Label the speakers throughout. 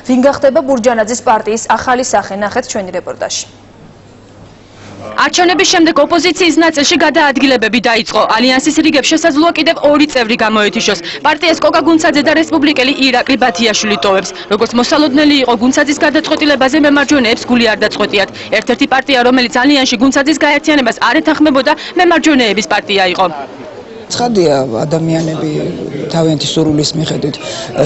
Speaker 1: ვინ გახდება ბურჯანაძის პარტიის ახალი სახე, ნახეთ ჩვენი რეპორტაჟი.
Speaker 2: არჩევნების შემდეგ ოპოზიციის ნაწილში გადაადგილებები დაიწყო. ალიანსის რიგებს შესაძლოა კიდევ 2 წევრი გამოეთიშოს. პარტიას კოკა გუნცაძე და რესპუბლიკელი ირაკლი ბათიაშვილი ტოვებს. როგორც მოსალოდნელი იყო, გუნცაძის გადაწყვეტილებაზე მემარჯვენეებს გული არ დაწყვეტიათ. ერთ-ერთი პარტია, რომელიც ალიანსში გუნცაძის გაერთიანებას არ ეთანხმებოდა, მემარჯვენეების პარტია იყო.
Speaker 3: ცხადია, ადამიანები თავიანთი სურვილის მიხედვით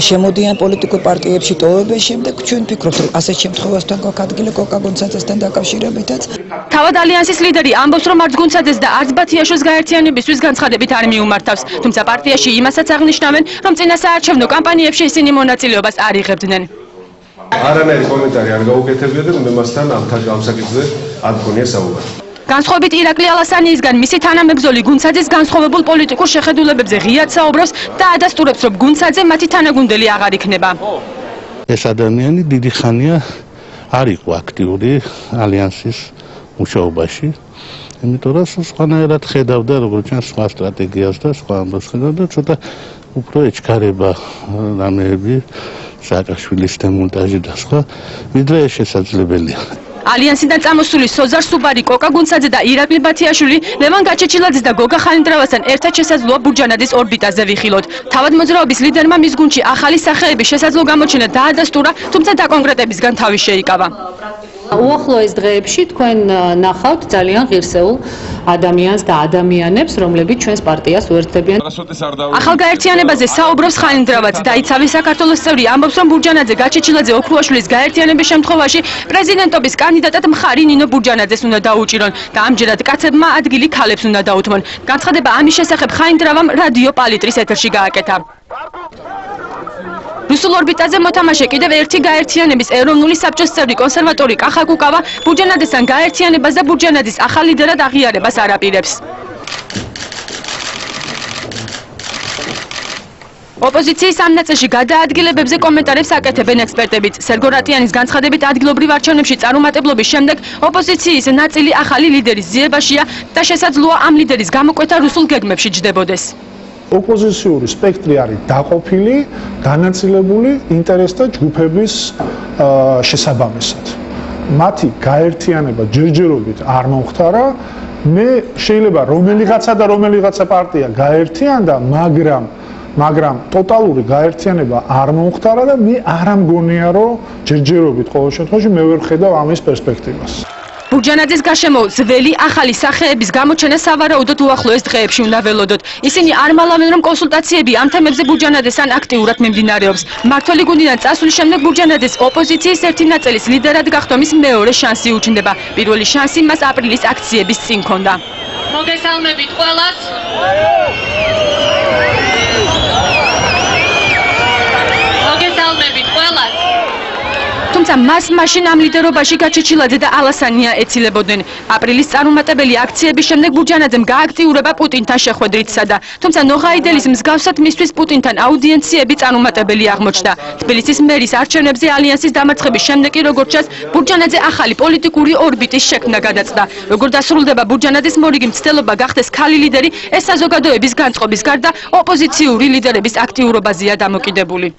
Speaker 3: შემოდიან პოლიტიკურ პარტიებში ტოვების შემდეგ ჩვენ ვფიქრობთ, რომ ასეთ შემთხვევასთან გვაქვს ადგილი კოკა გუნცაძესთან დაკავშირებითაც.
Speaker 2: თავად ალიანსის ლიდერი ამბობს, რომ არც გუნცაძეს და არც ბათიაშვილის გაერთიანებისთვის განცხადებით არ მიუმართავს. თუმცა პარტიაში იმასაც აღნიშნავენ, რომ წინასაარჩევნო კამპანიებში ისინი მონაწილეობას არ იღებდნენ.
Speaker 4: არანაირი კომენტარი არ გაუკეთებია და მე მასთან ამ საკითხზე არ მქონია საუბარი.
Speaker 2: განსხვავებით ირაკლი ალასანიისგან, მისი თანამებრძოლი გუნცაძის განსხვავებულ პოლიტიკურ შეხედულებებზე ღიად საუბრობს და ადასტურებს, რომ გუნცაძე მათი თანაგუნდელი აღარ იქნება.
Speaker 5: ეს ადამიანი დიდი ხანია არ იყო აქტიური ალიანსის მუშაობაში, იმიტომ რომ სხვანაირად ხედავდა, როგორც ჩანს, სხვა სტრატეგიას და სხვა ამბავს ხედავდა, ცოტა უფრო ეჩქარება რამეები, სააკაშვილის დემონტაჟი და სხვა, ვიდრე ეს შესაძლებელია.
Speaker 2: ალიანსიდან წამოსული სოზარ სუბარი, კოკა გუნცაძე და ირაკლი ბათიაშვილი ლევან გაჩეჩილაძის და გოგა ხანიდრავასთან ერთად შესაძლოა ბურჯანაძის ორბიტაზე ვიხილოთ. თავად მოძრაობის ლიდერმა მის გუნდში ახალი სახეების შესაძლო გამოჩენა დაადასტურა, თუმცა დაკონკრეტებისგან თავი შეიკავა.
Speaker 6: უახლოეს დღეებში თქვენ ნახავთ ძალიან ღირსეულ ადამიანს და ადამიანებს, რომლებიც ჩვენს პარტიას უერთდებიან.
Speaker 2: ახალ გაერთიანებაზე საუბრობს ხანიდრავაც. დაიცავი საქართველოს წევრი ამბობს, რომ ბურჯანაძე, გაჩეჩილაძე, ოქრუაშვილის გაერთიანების შემთხვევაში პრეზიდენტობის კანდიდატად მხარი ნინო ბურჯანაძეს უნდა დაუჭირონ და ამჯერად კაცებმა ადგილი ქალებს უნდა დაუთმონ. განცხადება ამის შესახებ ხანიდრავამ რადიო პალიტრის ეთერში გააკეთა. რუსულ ორბიტაზე მოთამაშე კიდევ ერთი გაერთიანების ეროვნული საბჭოს წევრი კონსერვატორი კახა კუკავა ბურჯანაძესთან გაერთიანებას და ბურჯანაძის ახალ ლიდერად აღიარებას არ აპირებს. ოპოზიციის ამ ნაწილში გადაადგილებებზე კომენტარებს აკეთებენ ექსპერტებიც. სერგო რატიანის განცხადებით ადგილობრივ არჩევნებში წარუმატებლობის შემდეგ ოპოზიციის ნაწილი ახალი ლიდერის ძიებაშია და შესაძლოა ამ ლიდერის გამოკვეთა რუსულ გეგმებში ჯდებოდეს.
Speaker 7: ოპოზიციური სპექტრი არის დაყოფილი, განაწილებული ინტერესთა ჯგუფების შესაბამისად. მათი გაერთიანება ჯერჯერობით არ მომხდარა. მე შეიძლება რომელიღაცა პარტია გაერთიანდა, მაგრამ ტოტალური გაერთიანება არ მომხდარა და მე არ მგონია, რომ ჯერჯერობით ყოველ შემთხვევაში მე ვერ ხედავ ამის პერსპექტივას.
Speaker 2: ბურჯანაძის გარშემო ძველი ახალი სახეების გამოჩენა სავარაუდოდ უახლოეს დღეებში უნდა ველოდოთ. ისინი არ მალავენ, რომ კონსულტაციები ამ თემებზე ბურჯანაძესთან აქტიურად მიმდინარეობს. მმართველი გუნდიდან წასვლის შემდეგ ბურჯანაძეს ოპოზიციის ერთი ნაწილის ლიდერად გახდომის მეორე შანსი უჩნდება. პირველი შანსი მას აპრილის აქციების წინ ჰქონდა.
Speaker 8: მოგესალმებით ყველას.
Speaker 2: თუმცა მას მაშინ ამ ლიდერობაში გაჩეჩილაძე და ალასანია ეცილებოდნენ. აპრილის წარუმატებელი აქციების შემდეგ ბურჯანაძემ გააქტიურება პუტინთან შეხვედრით სცადა. თუმცა ნოღაიდელის მსგავსად მისთვის პუტინთან აუდიენციები წარუმატებელი აღმოჩნდა. თბილისის მერის არჩევნებზე ალიანსის დამარცხების შემდეგ კი როგორც ჩანს, ბურჯანაძე ახალი პოლიტიკური ორბიტის შექმნა გადაწყვეტა. როგორ დასრულდება ბურჯანაძის მორიგი მცდელობა გახდეს ქალი ლიდერი, ეს საზოგადოების განწყობის გარდა ოპოზიციური ლიდერების აქტიურობაზეა დამოკიდებული.